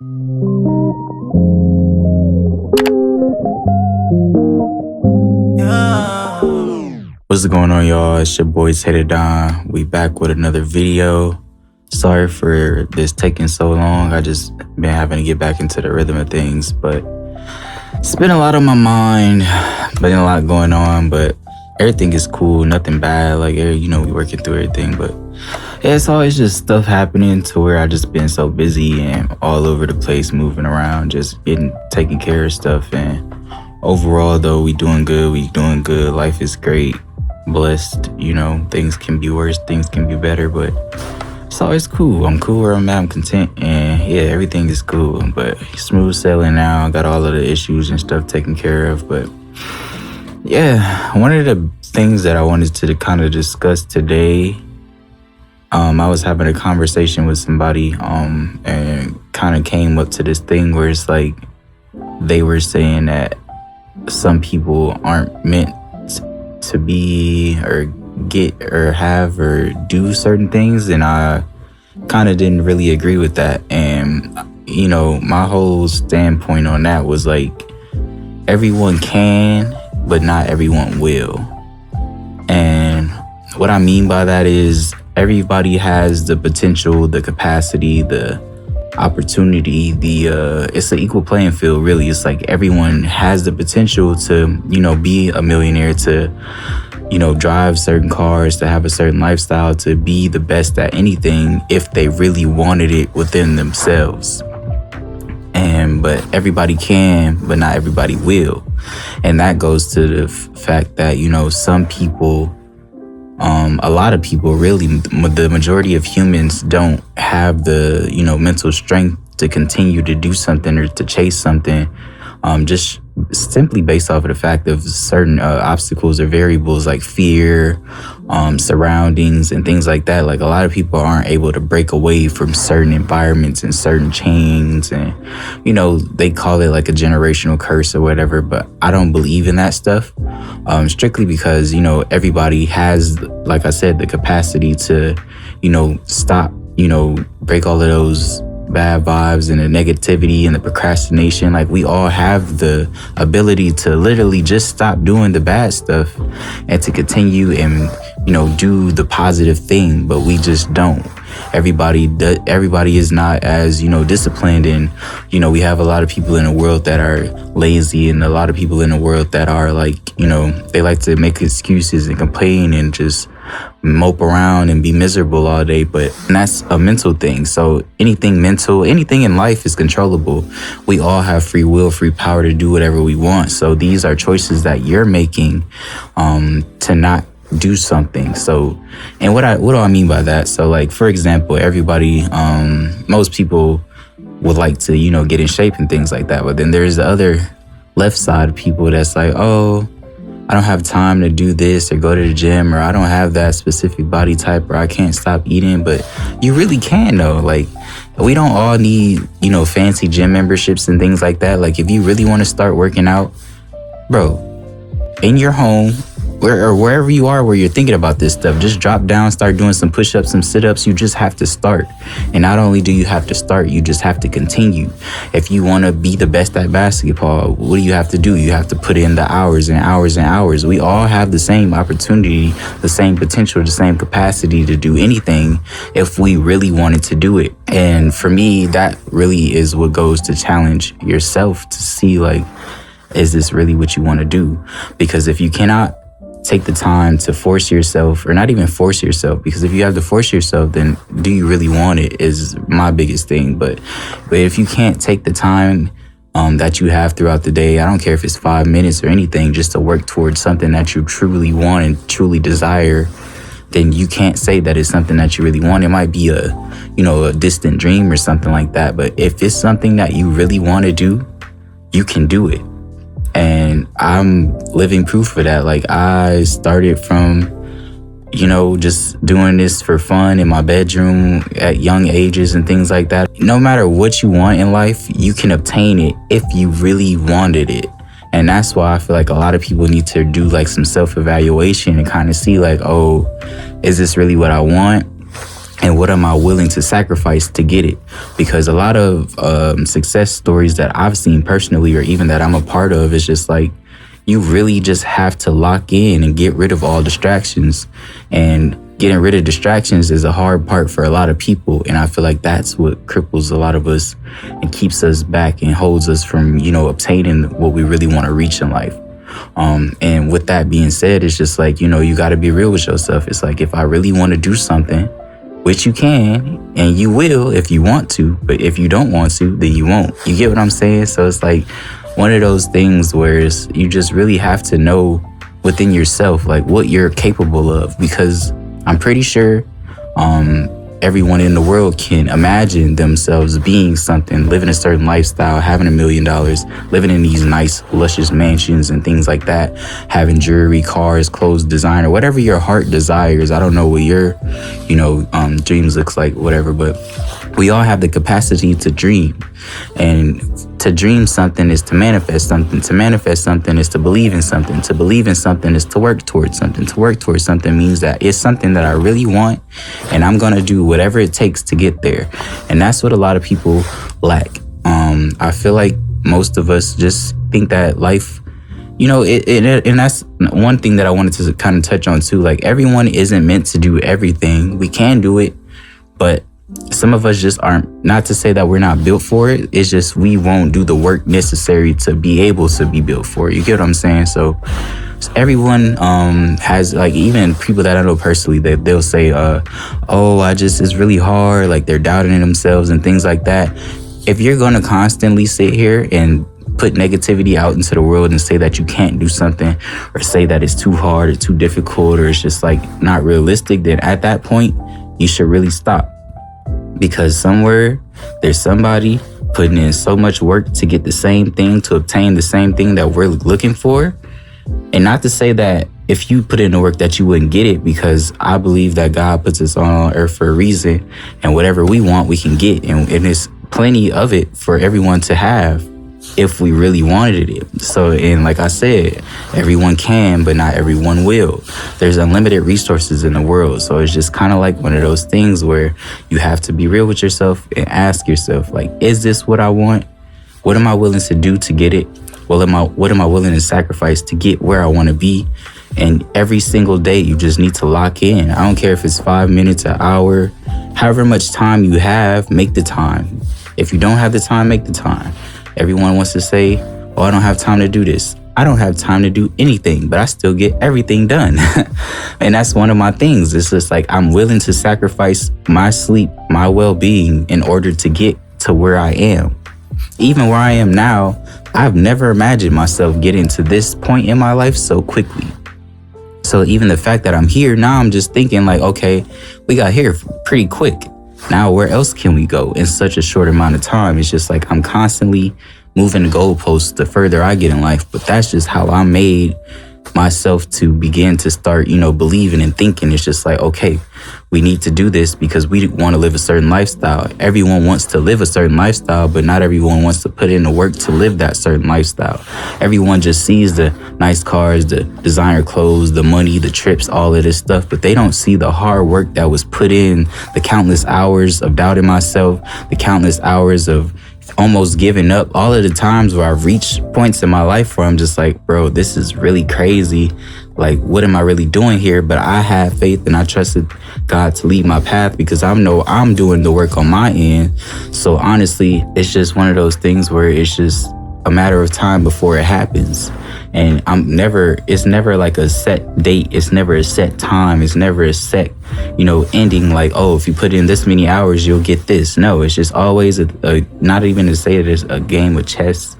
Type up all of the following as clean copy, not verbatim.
What's going on, y'all? It's your boy Tater Don. We back with another video. Sorry for this taking so long. I just been having to get back into the rhythm of things, but it's been a lot on my mind. Been a lot going on, but everything is cool. Nothing bad. Like, we working through everything, but yeah, it's always just stuff happening to where I just been so busy and all over the place, moving around, just taking care of stuff. And overall, though, we doing good. Life is great. Blessed. Things can be worse, things can be better, but it's always cool. I'm cool where I'm at. I'm content, and yeah, everything is cool. But smooth sailing now. I got all of the issues and stuff taken care of. But yeah, one of the things that I wanted to kind of discuss today, I was having a conversation with somebody, and kind of came up to this thing where it's like they were saying that some people aren't meant to be or get or have or do certain things, and I kind of didn't really agree with that. And my whole standpoint on that was like, everyone can, but not everyone will. And what I mean by that is everybody has the potential, the capacity, the opportunity, it's an equal playing field, really. It's like everyone has the potential to be a millionaire, to drive certain cars, to have a certain lifestyle, to be the best at anything if they really wanted it within themselves. But everybody can, but not everybody will. And that goes to the fact that some people, a lot of people, really, the majority of humans don't have the, mental strength to continue to do something or to chase something, just simply based off of the fact of certain obstacles or variables like fear, surroundings, and things like that. Like, a lot of people aren't able to break away from certain environments and certain chains, and they call it like a generational curse or whatever, but I don't believe in that stuff, strictly because everybody has, like I said, the capacity to stop, break all of those bad vibes and the negativity and the procrastination. Like, we all have the ability to literally just stop doing the bad stuff and to continue and do the positive thing, but we just don't. Everybody is not as disciplined, and we have a lot of people in the world that are lazy, and a lot of people in the world that are like they like to make excuses and complain and just mope around and be miserable all day. But that's a mental thing. So anything mental, anything in life is controllable. We all have free will, free power to do whatever we want. So these are choices that you're making to not do something. So, and what do I mean by that? So, like, for example, everybody, most people would like to get in shape and things like that, but then there's the other left side of people that's like, oh, I don't have time to do this or go to the gym, or I don't have that specific body type, or I can't stop eating. But you really can, though. Like, we don't all need fancy gym memberships and things like that. Like, if you really want to start working out, bro, in your home, or wherever you are where you're thinking about this stuff, just drop down, start doing some push-ups, some sit-ups. You just have to start. And not only do you have to start, you just have to continue. If you want to be the best at basketball, what do you have to do? You have to put in the hours and hours and hours. We all have the same opportunity, the same potential, the same capacity to do anything if we really wanted to do it. And for me, that really is what goes to challenge yourself to see, like, is this really what you want to do? Because if you cannot take the time to force yourself, or not even force yourself, because if you have to force yourself, then do you really want it, is my biggest thing. But if you can't take the time that you have throughout the day, I don't care if it's 5 minutes or anything, just to work towards something that you truly want and truly desire, then you can't say that it's something that you really want. It might be a distant dream or something like that, but if it's something that you really want to do, you can do it. And I'm living proof for that. Like, I started from, just doing this for fun in my bedroom at young ages and things like that. No matter what you want in life, you can obtain it if you really wanted it. And that's why I feel like a lot of people need to do like some self-evaluation and kind of see like, oh, is this really what I want? and what am I willing to sacrifice to get it? Because a lot of success stories that I've seen personally, or even that I'm a part of, is just like, you really just have to lock in and get rid of all distractions. And getting rid of distractions is a hard part for a lot of people. And I feel like that's what cripples a lot of us and keeps us back and holds us from, obtaining what we really want to reach in life. And with that being said, it's just like, you got to be real with yourself. It's like, if I really want to do something, which you can and you will if you want to, but if you don't want to, then you won't. You get what I'm saying? So it's like one of those things where you just really have to know within yourself, like, what you're capable of, because I'm pretty sure everyone in the world can imagine themselves being something, living a certain lifestyle, having $1 million, living in these nice, luscious mansions and things like that, having jewelry, cars, clothes, designer, whatever your heart desires. I don't know what your, dreams looks like, whatever, but we all have the capacity to dream. And to dream something is to manifest something. To manifest something is to believe in something. To believe in something is to work towards something. To work towards something means that it's something that I really want, and I'm going to do whatever it takes to get there. And that's what a lot of people lack. I feel like most of us just think that life, and that's one thing that I wanted to kind of touch on too. Like, everyone isn't meant to do everything. We can do it, but some of us just aren't. Not to say that we're not built for it. It's just we won't do the work necessary to be able to be built for it. You get what I'm saying? So everyone has, like, even people that I know personally, that they'll say, it's really hard. Like, they're doubting in themselves and things like that. If you're going to constantly sit here and put negativity out into the world and say that you can't do something, or say that it's too hard or too difficult, or it's just like not realistic, then at that point you should really stop. Because somewhere there's somebody putting in so much work to get the same thing, to obtain the same thing that we're looking for. And not to say that if you put in the work that you wouldn't get it, because I believe that God puts us on earth for a reason, and whatever we want, we can get. And there's plenty of it for everyone to have if we really wanted it. So, and like I said, everyone can, but not everyone will. There's unlimited resources in the world. So it's just kind of like one of those things where you have to be real with yourself and ask yourself, like, is this what I want? What am I willing to do to get it? What am I willing to sacrifice to get where I want to be? And every single day, you just need to lock in. I don't care if it's 5 minutes, an hour, however much time you have, make the time. If you don't have the time, make the time. Everyone wants to say, oh, I don't have time to do this. I don't have time to do anything, but I still get everything done. And that's one of my things. It's just like, I'm willing to sacrifice my sleep, my well-being in order to get to where I am. Even where I am now, I've never imagined myself getting to this point in my life so quickly. So even the fact that I'm here now, I'm just thinking like, okay, we got here pretty quick. Now, where else can we go in such a short amount of time? It's just like I'm constantly moving the goalposts the further I get in life. But that's just how I made myself to begin to start, believing and thinking. It's just like, okay, we need to do this because we want to live a certain lifestyle. Everyone wants to live a certain lifestyle, but not everyone wants to put in the work to live that certain lifestyle. Everyone just sees the nice cars, the designer clothes, the money, the trips, all of this stuff, but they don't see the hard work that was put in, the countless hours of doubting myself, the countless hours of almost giving up, all of the times where I've reached points in my life where I'm just like, bro, this is really crazy. Like, what am I really doing here? But I had faith and I trusted God to lead my path because I know I'm doing the work on my end. So honestly, it's just one of those things where it's just a matter of time before it happens. And it's never like a set date. It's never a set time. It's never a set, ending like, oh, if you put in this many hours, you'll get this. No, it's just always not even to say that it's a game of chess.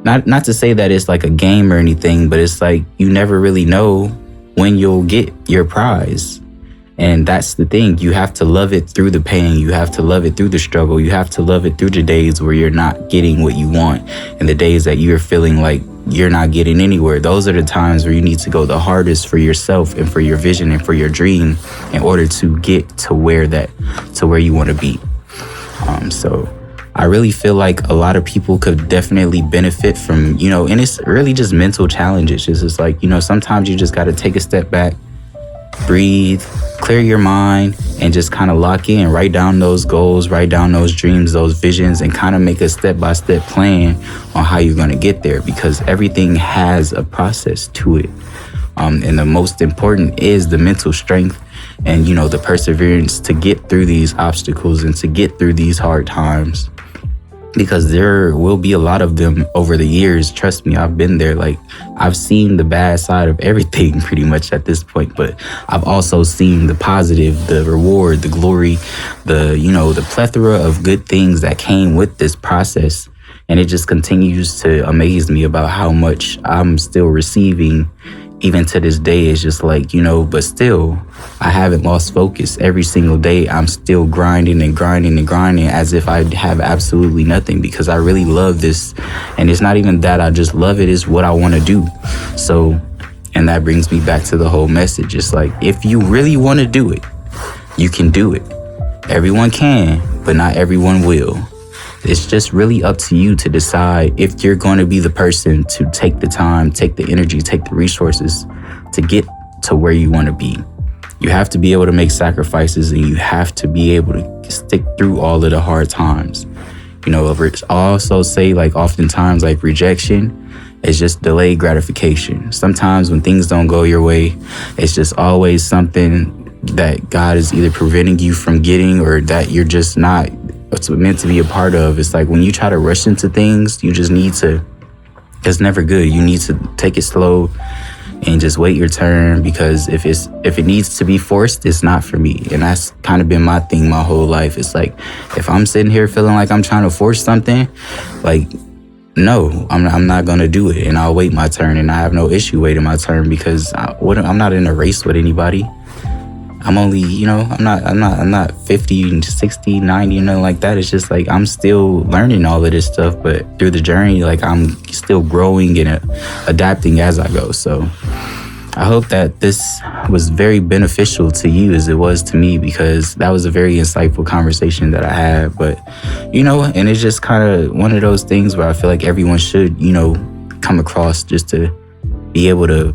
Not to say that it's like a game or anything, but it's like you never really know when you'll get your prize. And that's the thing. You have to love it through the pain. You have to love it through the struggle. You have to love it through the days where you're not getting what you want and the days that you're feeling like you're not getting anywhere. Those are the times where you need to go the hardest for yourself and for your vision and for your dream in order to get to where you want to be. So I really feel like a lot of people could definitely benefit from, and it's really just mental challenges. It's just like, sometimes you just got to take a step back breathe, clear your mind, and just kind of lock in, write down those goals, write down those dreams, those visions, and kind of make a step-by-step plan on how you're going to get there, because everything has a process to it. And the most important is the mental strength and, the perseverance to get through these obstacles and to get through these hard times, because there will be a lot of them over the years. Trust me, I've been there. Like, I've seen the bad side of everything pretty much at this point, but I've also seen the positive, the reward, the glory, the plethora of good things that came with this process. And it just continues to amaze me about how much I'm still receiving. Even to this day, it's just like, but still, I haven't lost focus. Every single day, I'm still grinding and grinding and grinding as if I have absolutely nothing, because I really love this. And it's not even that I just love it, it's what I want to do. So, and that brings me back to the whole message. It's like, if you really want to do it, you can do it. Everyone can, but not everyone will. It's just really up to you to decide if you're going to be the person to take the time, take the energy, take the resources to get to where you want to be. You have to be able to make sacrifices, and you have to be able to stick through all of the hard times. Also say, like, oftentimes, like, rejection is just delayed gratification. Sometimes when things don't go your way, it's just always something that God is either preventing you from getting, or that you're just not what's meant to be a part of. It's like when you try to rush into things, you just need to, it's never good. You need to take it slow and just wait your turn, because if it needs to be forced, it's not for me. And that's kind of been my thing my whole life. It's like, if I'm sitting here feeling like I'm trying to force something, like, no, I'm not going to do it. And I'll wait my turn, and I have no issue waiting my turn, because I'm not in a race with anybody. I'm only, I'm not 50, 60, 90, like that. It's just like, I'm still learning all of this stuff, but through the journey, like, I'm still growing and adapting as I go. So I hope that this was very beneficial to you as it was to me, because that was a very insightful conversation that I had. But, and it's just kind of one of those things where I feel like everyone should, come across, just to be able to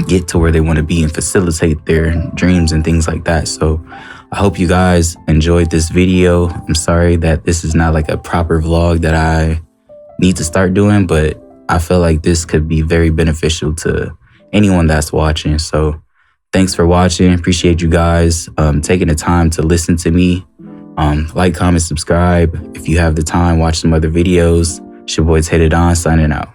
get to where they want to be and facilitate their dreams and things like that. So I hope you guys enjoyed this video. I'm sorry that this is not like a proper vlog that I need to start doing, but I feel like this could be very beneficial to anyone that's watching. So thanks for watching. Appreciate you guys taking the time to listen to me. Like, comment, subscribe. If you have the time, watch some other videos. It's your boy Tater Don signing out.